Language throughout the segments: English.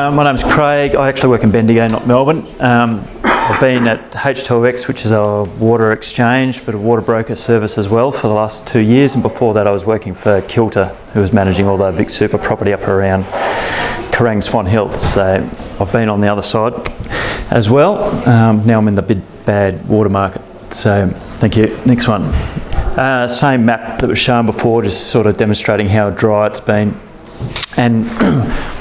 My name's Craig. I actually work in Bendigo, not Melbourne. I've been at H2OX, which is a water exchange, but a water broker service as well for the last 2 years. And before that, I was working for Kilter, who was managing all the Vic Super property up around Kerrang, Swan Hill. So I've been on the other side as well. Now I'm in the big bad water market. So thank you. Next one. Same map that was shown before, just sort of demonstrating how dry it's been. And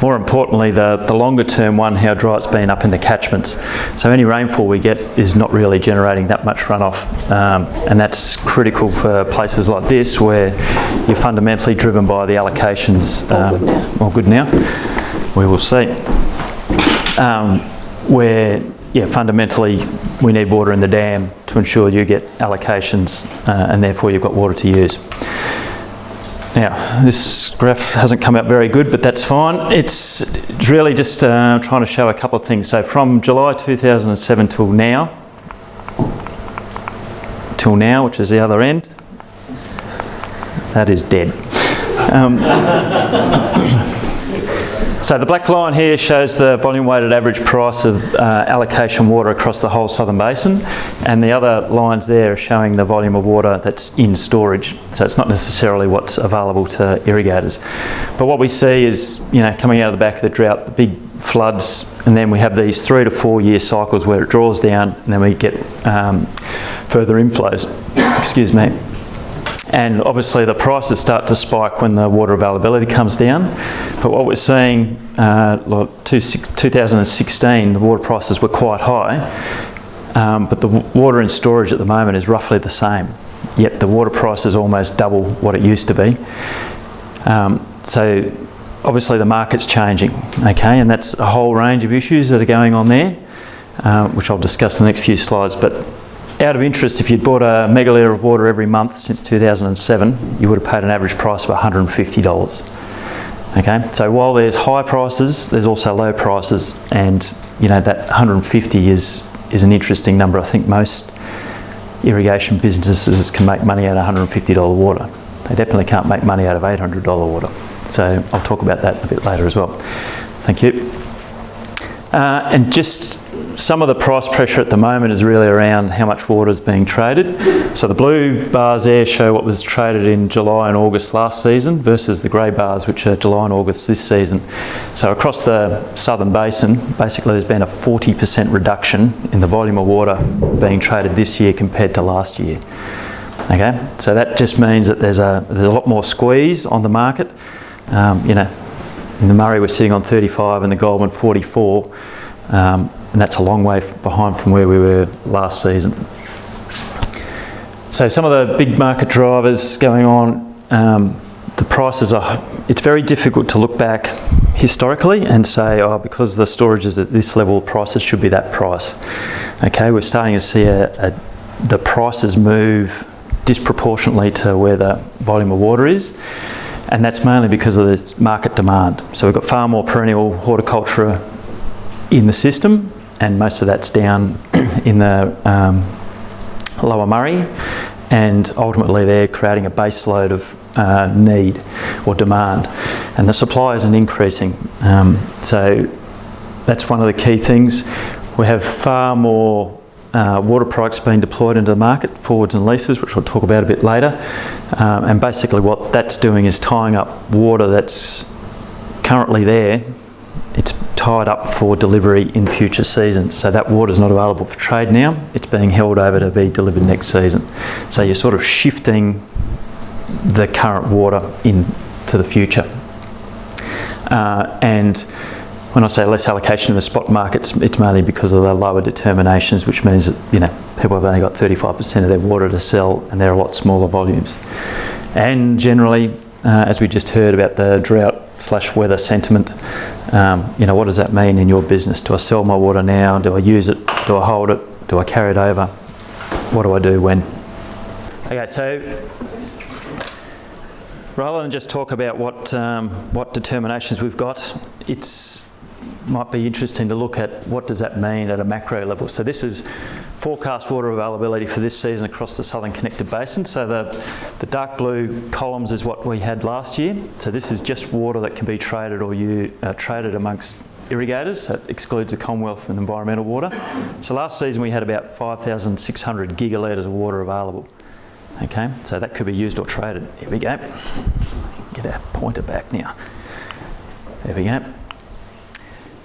more importantly, the longer term one, how dry it's been up in the catchments. So any rainfall we get is not really generating that much runoff, and that's critical for places like this where you're fundamentally driven by the allocations. All good now? We will see. Where fundamentally we need water in the dam to ensure you get allocations, and therefore you've got water to use. Now, this graph hasn't come out very good, but that's fine. It's really just trying to show a couple of things. So from July 2007 till now, which is the other end, that is dead. So the black line here shows the volume weighted average price of allocation water across the whole southern basin, and the other lines there are showing the volume of water that's in storage. So it's not necessarily what's available to irrigators. But what we see is, coming out of the back of the drought, the big floods, and then we have these 3 to 4 year cycles where it draws down, and then we get further inflows. Excuse me. And obviously the prices start to spike when the water availability comes down. But what we're seeing, like 2016, the water prices were quite high, but the water in storage at the moment is roughly the same. Yet the water price is almost double what it used to be. So obviously the market's changing, okay? And that's a whole range of issues that are going on there, which I'll discuss in the next few slides. But out of interest, if you'd bought a megalitre of water every month since 2007, you would have paid an average price of $150. Okay, so while there's high prices, there's also low prices, and that 150 is an interesting number. I think most irrigation businesses can make money out of $150 water. They definitely can't make money out of $800 water. So I'll talk about that a bit later as well. Thank you. And just some of the price pressure at the moment is really around how much water is being traded. So the blue bars there show what was traded in July and August last season versus the grey bars, which are July and August this season. So across the southern basin, basically there's been a 40% reduction in the volume of water being traded this year compared to last year. Okay, so that just means that there's a lot more squeeze on the market. In the Murray we're sitting on 35 and the Goulburn 44. And that's a long way behind from where we were last season. So some of the big market drivers going on, the prices it's very difficult to look back historically and say, because the storage is at this level, prices should be that price. Okay, we're starting to see the prices move disproportionately to where the volume of water is. And that's mainly because of this market demand. So we've got far more perennial horticulture in the system, and most of that's down in the lower Murray, and ultimately they're creating a base load of need or demand, and the supply isn't increasing. So that's one of the key things. We have far more water products being deployed into the market, forwards and leases, which we'll talk about a bit later. And basically what that's doing is tying up water that's currently there. It's tied up for delivery in future seasons. So that water is not available for trade now. It's being held over to be delivered next season. So you're sort of shifting the current water into the future. And when I say less allocation in the spot markets, it's mainly because of the lower determinations, which means that people have only got 35% of their water to sell, and they're a lot smaller volumes. And generally, as we just heard about the drought/weather sentiment, what does that mean in your business? Do I sell my water now? Do I use it? Do I hold it? Do I carry it over? What do I do when? Okay, so rather than just talk about what determinations we've got, it's might be interesting to look at what does that mean at a macro level. So this is forecast water availability for this season across the Southern Connected Basin. So the dark blue columns is what we had last year. So this is just water that can be traded or traded amongst irrigators. So it excludes the Commonwealth and environmental water. So last season we had about 5,600 gigalitres of water available. Okay, so that could be used or traded. Here we go. Get our pointer back now. There we go.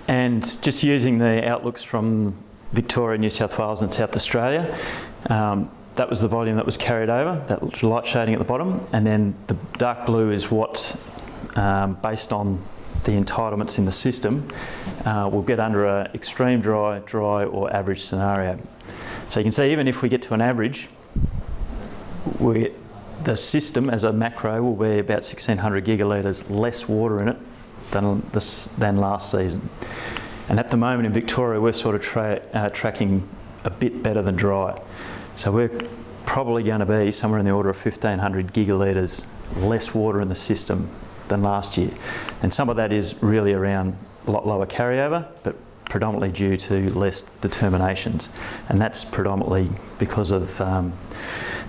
And just using the outlooks from Victoria, New South Wales and South Australia, that was the volume that was carried over, that light shading at the bottom, and then the dark blue is what, based on the entitlements in the system, we'll get under an extreme dry or average scenario. So you can see even if we get to an average, the system as a macro will be about 1,600 gigalitres less water in it than last season. And at the moment in Victoria we're sort of tracking a bit better than dry. So we're probably going to be somewhere in the order of 1,500 gigalitres less water in the system than last year. And some of that is really around a lot lower carryover, but predominantly due to less determinations. And that's predominantly because of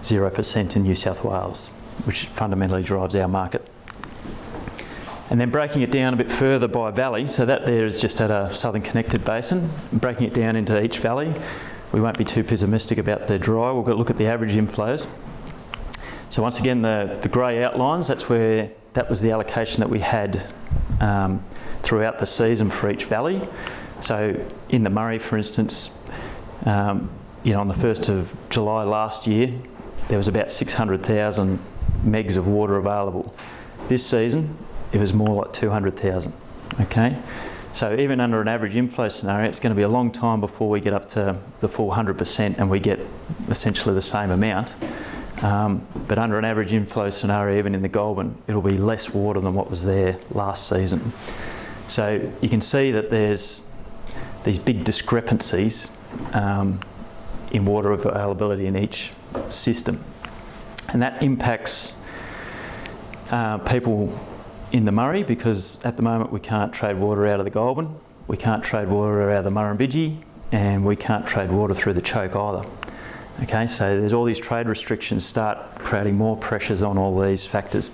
0% in New South Wales, which fundamentally drives our market. And then breaking it down a bit further by valley, so that there is just at a Southern Connected Basin, breaking it down into each valley. We won't be too pessimistic about the dry, we'll look at the average inflows. So once again, the grey outlines, that was the allocation that we had throughout the season for each valley. So in the Murray, for instance, on the 1st of July last year, there was about 600,000 megs of water available. This season, it was more like 200,000, okay? So even under an average inflow scenario, it's going to be a long time before we get up to the full 100% and we get essentially the same amount. But under an average inflow scenario, even in the Goulburn, it'll be less water than what was there last season. So you can see that there's these big discrepancies in water availability in each system. And that impacts people in the Murray, because at the moment we can't trade water out of the Goulburn, we can't trade water out of the Murrumbidgee, and we can't trade water through the choke either. Okay, so there's all these trade restrictions start creating more pressures on all these factors.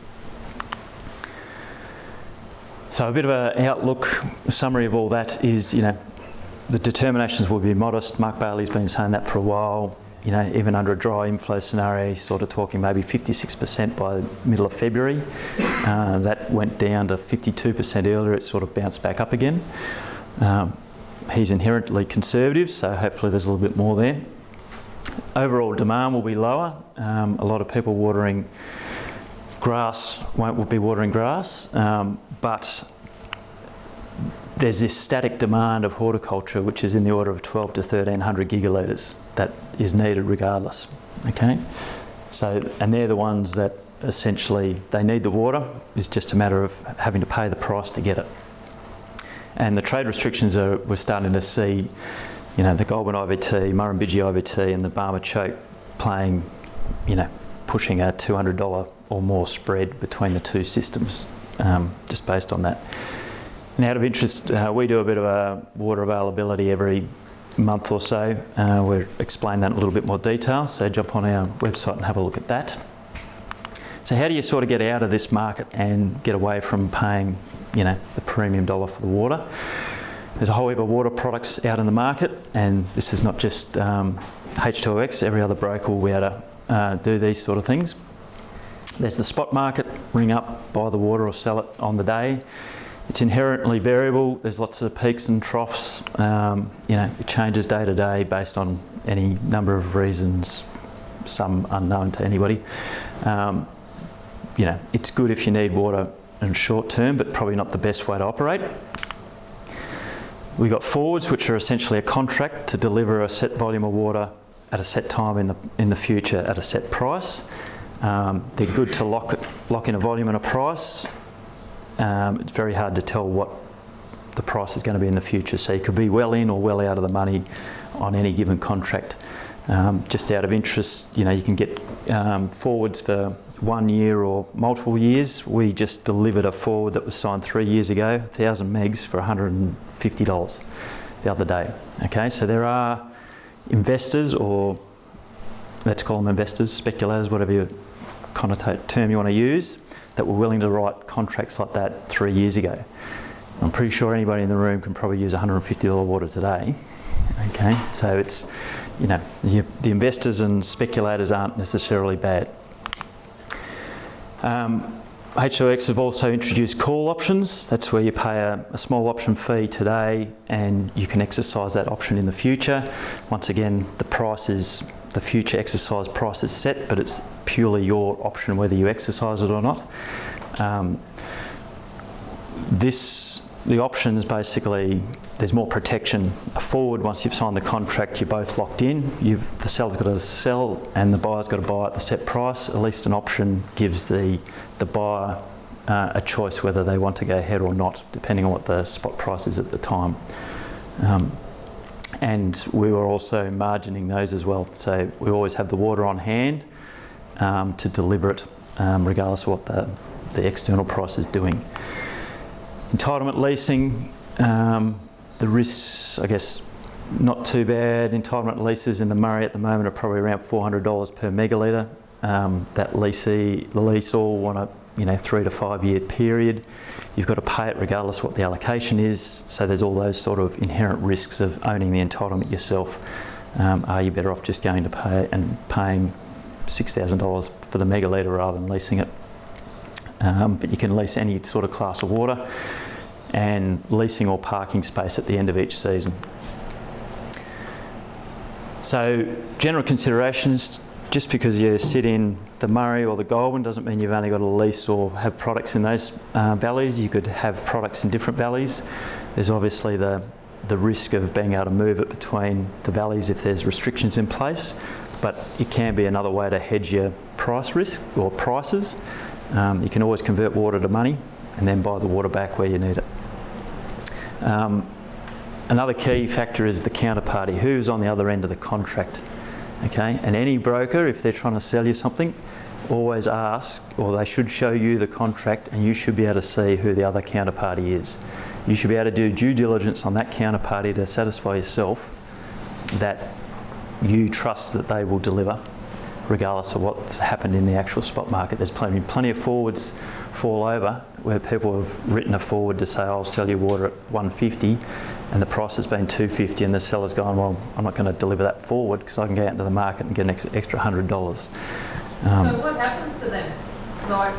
So a bit of an outlook, summary of all that is, the determinations will be modest. Mark Bailey's been saying that for a while. Even under a dry inflow scenario, he's sort of talking maybe 56% by the middle of February. That went down to 52% earlier. It sort of bounced back up again. He's inherently conservative, so hopefully there's a little bit more there. Overall demand will be lower. A lot of people watering grass won't be watering grass, but there's this static demand of horticulture which is in the order of 12 to 1,300 gigalitres that is needed regardless. Okay, so and they're the ones that essentially they need the water. It's just a matter of having to pay the price to get it. And the trade restrictions we're starting to see, the Goulburn IBT, Murrumbidgee IBT and the Barmah Choke playing, pushing a $200 or more spread between the two systems, just based on that. And out of interest, we do a bit of a water availability every month or so. We'll explain that in a little bit more detail, so jump on our website and have a look at that. So how do you sort of get out of this market and get away from paying, the premium dollar for the water? There's a whole heap of water products out in the market, and this is not just H2OX, every other broker will be able to do these sort of things. There's the spot market, ring up, buy the water or sell it on the day. It's inherently variable, there's lots of peaks and troughs, it changes day to day based on any number of reasons, some unknown to anybody. It's good if you need water in short term, but probably not the best way to operate. We've got forwards, which are essentially a contract to deliver a set volume of water at a set time in the future at a set price. They're good to lock in a volume and a price. It's very hard to tell what the price is going to be in the future, so you could be well in or well out of the money on any given contract. Just out of interest, you can get forwards for 1 year or multiple years. We just delivered a forward that was signed 3 years ago, 1,000 megs for $150 the other day. Okay, so there are investors, or let's call them investors, speculators, whatever you connotate term you want to use, that were willing to write contracts like that 3 years ago. I'm pretty sure anybody in the room can probably use $150 water today. Okay, so it's, you know, the investors and speculators aren't necessarily bad. H2OX have also introduced call options. That's where you pay a small option fee today and you can exercise that option in the future. Once again, the future exercise price is set, but it's purely your option whether you exercise it or not. The options basically, there's more protection. A forward, once you've signed the contract, you're both locked in. The seller's got to sell and the buyer's got to buy at the set price. At least an option gives the buyer a choice whether they want to go ahead or not, depending on what the spot price is at the time. And we were also margining those as well. So we always have the water on hand to deliver it, regardless of what the external price is doing. Entitlement leasing, the risks, I guess, not too bad. Entitlement leases in the Murray at the moment are probably around $400 per megalitre. The lease all want a 3 to 5 year period. You've got to pay it regardless of what the allocation is. So there's all those sort of inherent risks of owning the entitlement yourself. Are you better off just going to pay and paying $6,000 for the megalitre rather than leasing it? But you can lease any sort of class of water, and leasing or parking space at the end of each season. So general considerations, just because you sit in the Murray or the Goulburn doesn't mean you've only got to lease or have products in those valleys. You could have products in different valleys. There's obviously the risk of being able to move it between the valleys if there's restrictions in place, but it can be another way to hedge your price risk or prices. You can always convert water to money and then buy the water back where you need it. Another key factor is the counterparty, who's on the other end of the contract. Okay, and any broker, if they're trying to sell you something, always ask, or they should show you the contract, and you should be able to see who the other counterparty is. You should be able to do due diligence on that counterparty to satisfy yourself that you trust that they will deliver, regardless of what's happened in the actual spot market. There's plenty of forwards fall over where people have written a forward to say, I'll sell you water at 150 and the price has been 250 and the seller's gone, well, I'm not going to deliver that forward because I can go out into the market and get an extra $100. So what happens to them? Like,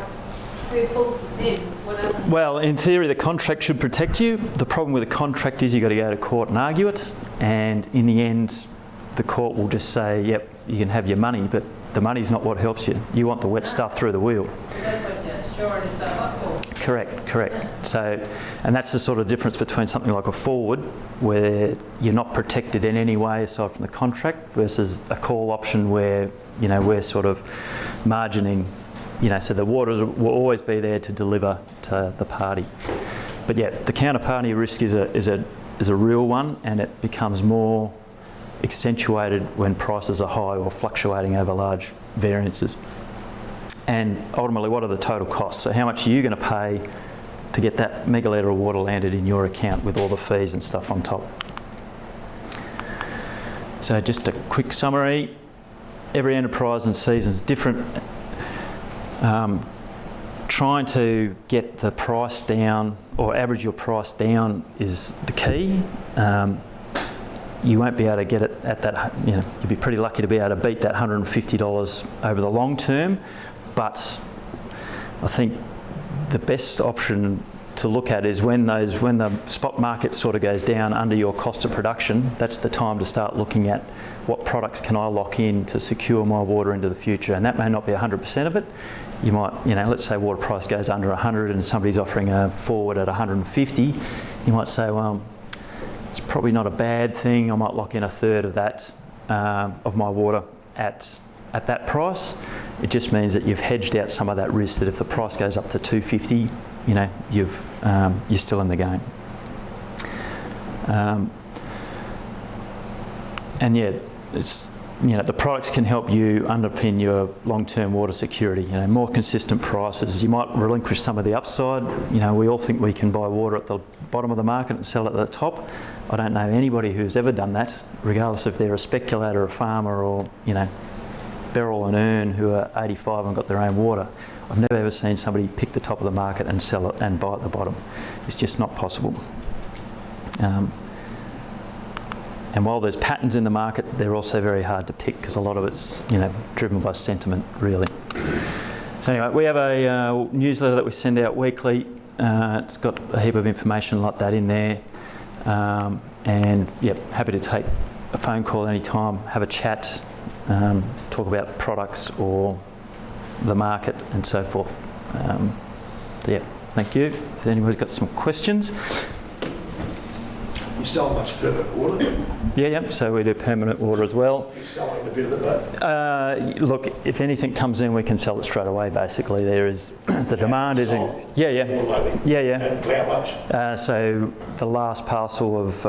who pulls the pin? What happens? Well, in theory, the contract should protect you. The problem with the contract is you've got to go to court and argue it, and in the end, the court will just say, yep, you can have your money, but the money's not what helps you. You want the wet stuff through the wheel. That's what you're sure is up for. Correct. So, and that's the sort of difference between something like a forward, where you're not protected in any way aside from the contract, versus a call option where, you know, we're sort of margining, you know, so the waters will always be there to deliver to the party. But yeah, the counterparty risk is a real one, and it becomes more accentuated when prices are high or fluctuating over large variances. And ultimately, what are the total costs? So how much are you going to pay to get that megalitre of water landed in your account with all the fees and stuff on top? So just a quick summary. Every enterprise and season is different. Trying to get the price down or average your price down is the key. You won't be able to get it at that, you know, you'd be pretty lucky to be able to beat that $150 over the long term. But I think the best option to look at is when the spot market sort of goes down under your cost of production, that's the time to start looking at what products can I lock in to secure my water into the future. And that may not be 100% of it. You might, you know, let's say water price goes under 100 and somebody's offering a forward at 150. You might say, well, it's probably not a bad thing. I might lock in a third of that, of my water at that price. It just means that you've hedged out some of that risk, that if the price goes up to 250, you know, you're still in the game. And yeah, the products can help you underpin your long-term water security. More consistent prices. You might relinquish some of the upside. We all think we can buy water at the bottom of the market and sell it at the top. I don't know anybody who's ever done that, regardless if they're a speculator, a farmer, or Beryl and Ern who are 85 and got their own water. I've never ever seen somebody pick the top of the market and sell it and buy at the bottom. It's just not possible. And while there's patterns in the market, they're also very hard to pick because a lot of it's driven by sentiment, really. So anyway, we have a newsletter that we send out weekly. It's got a heap of information like that in there. And yeah, happy to take a phone call anytime, have a chat, talk about products or the market and so forth. So yeah, thank you. If anybody's got some questions. You sell much permanent water? Yeah, so we do permanent water as well. You selling a bit of it though? Look, if anything comes in, we can sell it straight away, basically. There is, the demand is in... Yeah. And how much? So the last parcel of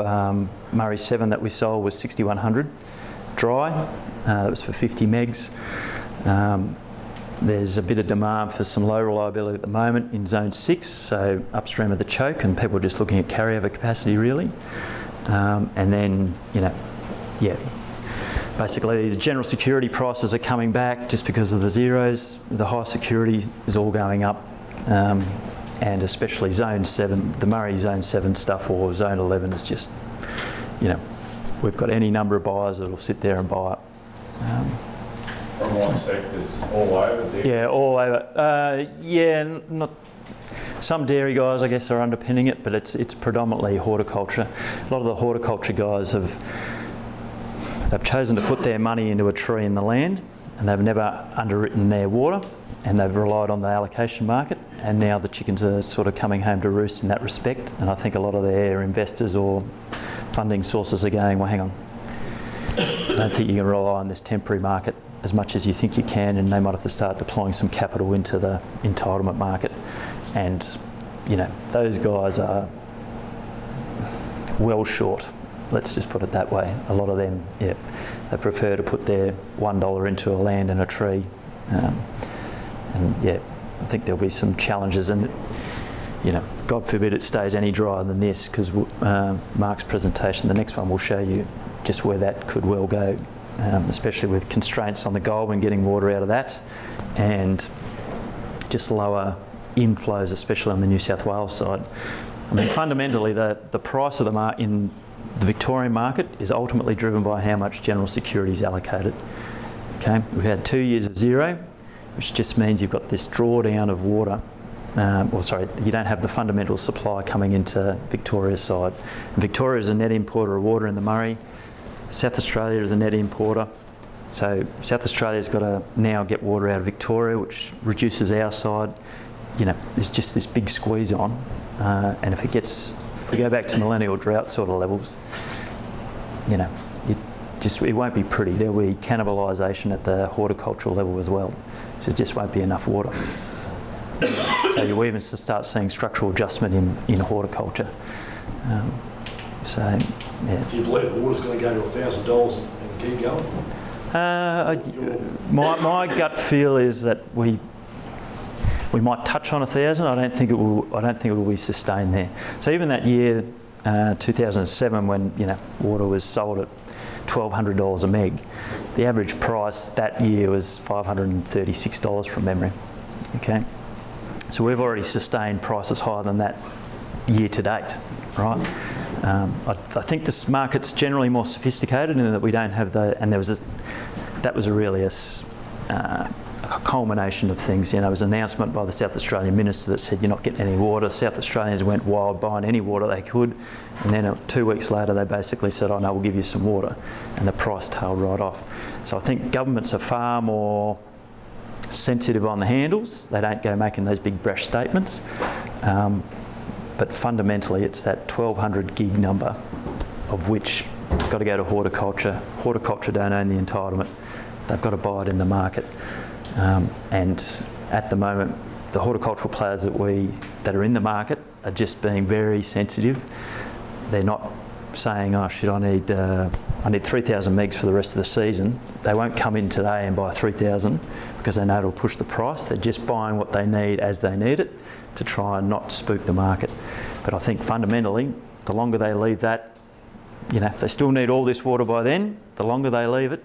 Murray 7 that we sold was 6,100 dry. That was for 50 megs. There's a bit of demand for some low reliability at the moment in zone 6, so upstream of the choke, and people are just looking at carryover capacity really. And then, basically these general security prices are coming back just because of the zeros. The high security is all going up, and especially zone 7, the Murray zone 7 stuff, or zone 11 is just, we've got any number of buyers that will sit there and buy it. From what sectors? All over? Yeah, all over. Not some dairy guys, I guess, are underpinning it, but it's predominantly horticulture. A lot of the horticulture guys they've chosen to put their money into a tree in the land, and they've never underwritten their water, and they've relied on the allocation market, and now the chickens are sort of coming home to roost in that respect. And I think a lot of their investors or funding sources are going, well, hang on, I don't think you can rely on this temporary market as much as you think you can, and they might have to start deploying some capital into the entitlement market. And those guys are well short, let's just put it that way. A lot of them, they prefer to put their $1 into a land and a tree. I think there'll be some challenges, and God forbid it stays any drier than this, because Mark's presentation, the next one, will show you just where that could well go. Especially with constraints on the Goulburn getting water out of that, and just lower inflows, especially on the New South Wales side. I mean, fundamentally, the price of the in the Victorian market is ultimately driven by how much general security is allocated. Okay, we've had 2 years of zero, which just means you've got this drawdown of water. You don't have the fundamental supply coming into Victoria's side. Victoria is a net importer of water in the Murray. South Australia is a net importer, so South Australia's got to now get water out of Victoria, which reduces our side. There's just this big squeeze on, and if we go back to millennial drought sort of levels, it won't be pretty. There'll be cannibalisation at the horticultural level as well, so it just won't be enough water. So you'll even start seeing structural adjustment in horticulture. Do you believe the water's going to go to $1,000 and keep going? My gut feel is that we might touch on 1,000. I don't think it will be sustained there. So even that year, 2007, when water was sold at $1,200 a meg, the average price that year was $536 from memory. Okay, so we've already sustained prices higher than that year to date, right? I think this market's generally more sophisticated in that we don't have and that was really a culmination of things. There was an announcement by the South Australian Minister that said you're not getting any water. South Australians went wild buying any water they could, and then 2 weeks later they basically said, oh no, we'll give you some water, and the price tailed right off. So I think governments are far more sensitive on the handles. They don't go making those big brash statements. But fundamentally, it's that 1,200 gig number, of which it's got to go to horticulture. Horticulture don't own the entitlement. They've got to buy it in the market. And at the moment, the horticultural players that are in the market are just being very sensitive. They're not saying, oh shit, I need 3,000 megs for the rest of the season, they won't come in today and buy 3,000 because they know it'll push the price. They're just buying what they need as they need it to try and not spook the market. But I think fundamentally, the longer they leave that, they still need all this water by then. The longer they leave it,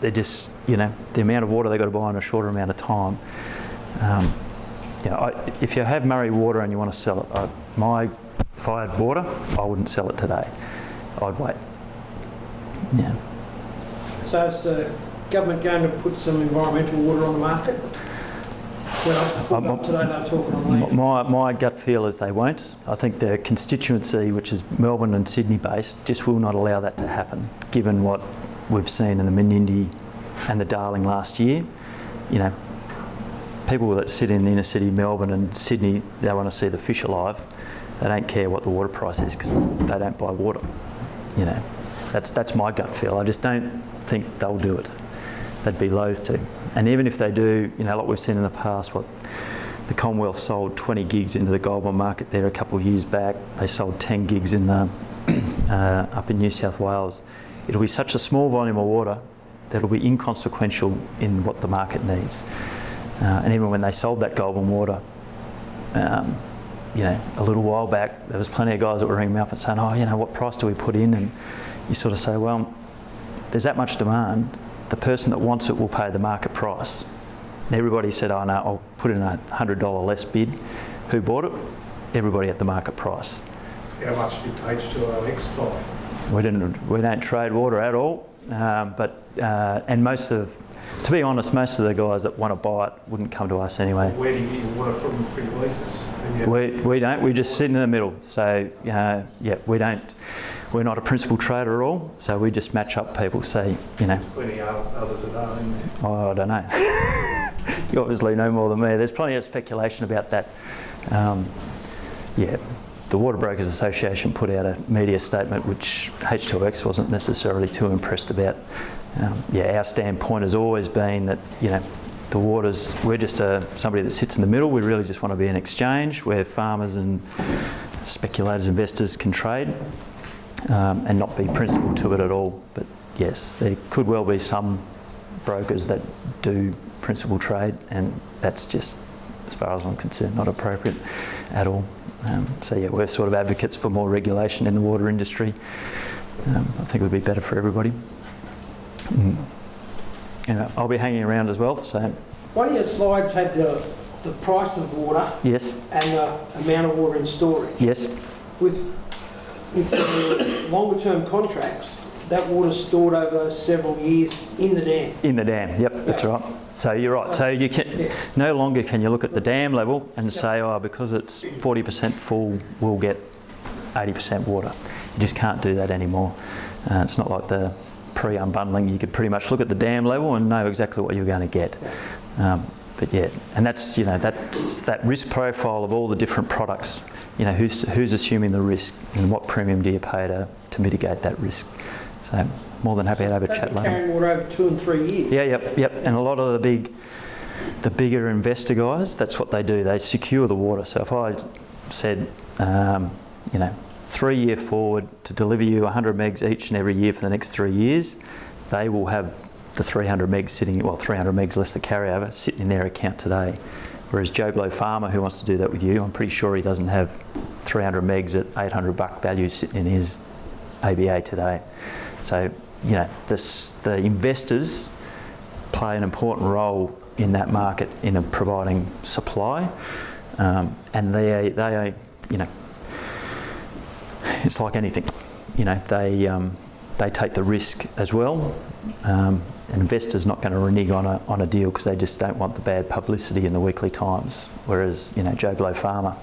they're just, the amount of water they've got to buy in a shorter amount of time. If you have Murray water and you want to sell it, my fired water, I wouldn't sell it today. I'd wait. Yeah. So is the government going to put some environmental water on the market? When I pulled up today, they were talking on land. My gut feel is they won't. I think the constituency, which is Melbourne and Sydney based, just will not allow that to happen, given what we've seen in the Menindee and the Darling last year. People that sit in the inner city, Melbourne and Sydney, they want to see the fish alive. They don't care what the water price is because they don't buy water. That's my gut feel. I just don't think they'll do it. They'd be loath to. And even if they do, like we've seen in the past, the Commonwealth sold 20 gigs into the Goulburn market there a couple of years back. They sold 10 gigs in the up in New South Wales. It'll be such a small volume of water that it'll be inconsequential in what the market needs. And even when they sold that Goulburn water, a little while back, there was plenty of guys that were ringing me up and saying, oh, what price do we put in? And you sort of say, well, there's that much demand. The person that wants it will pay the market price. And everybody said, oh no, I'll put in $100 less bid. Who bought it? Everybody at the market price. How much did H2OX buy? We don't trade water at all, and to be honest, most of the guys that want to buy it wouldn't come to us anyway. Where do you get your water from for your leases? We don't. We just sit in the middle. So we don't. We're not a principal trader at all. So we just match up people. Say, Plenty others that are in there. Oh, I don't know. You obviously know more than me. There's plenty of speculation about that. The Water Brokers Association put out a media statement which H2OX wasn't necessarily too impressed about. Our standpoint has always been that, the waters, we're just somebody that sits in the middle. We really just want to be an exchange where farmers and speculators, investors can trade and not be principal to it at all. But yes, there could well be some brokers that do principal trade, and that's just, as far as I'm concerned, not appropriate at all. We're sort of advocates for more regulation in the water industry. I think it would be better for everybody. I'll be hanging around as well. So, one of your slides had the price of water. Yes. And the amount of water in storage. Yes. With the longer term contracts, that water's stored over those several years in the dam. In the dam, yep, that's right. So you're right. So you can no longer can you look at the dam level and say, because it's 40% full, we'll get 80% water. You just can't do that anymore. It's not like the pre-unbundling. You could pretty much look at the dam level and know exactly what you're going to get. And that's that's that risk profile of all the different products. Who's assuming the risk and what premium do you pay to mitigate that risk? So more than happy to have a chat later. Carrying water over 2 and 3 years. Yeah, yep. And a lot of the bigger investor guys, that's what they do. They secure the water. So if I said, 3 year forward to deliver you 100 megs each and every year for the next 3 years, they will have the 300 megs 300 megs less the carryover sitting in their account today. Whereas Joe Blow Farmer, who wants to do that with you, I'm pretty sure he doesn't have 300 megs at $800 value sitting in his ABA today. So, the investors play an important role in that market in providing supply, and they it's like anything, they take the risk as well. An investor's not going to renege on a deal because they just don't want the bad publicity in the weekly times. Whereas, Joe Blow Farmer,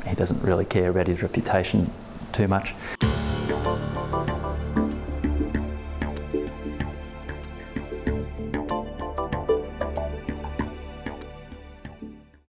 he doesn't really care about his reputation too much.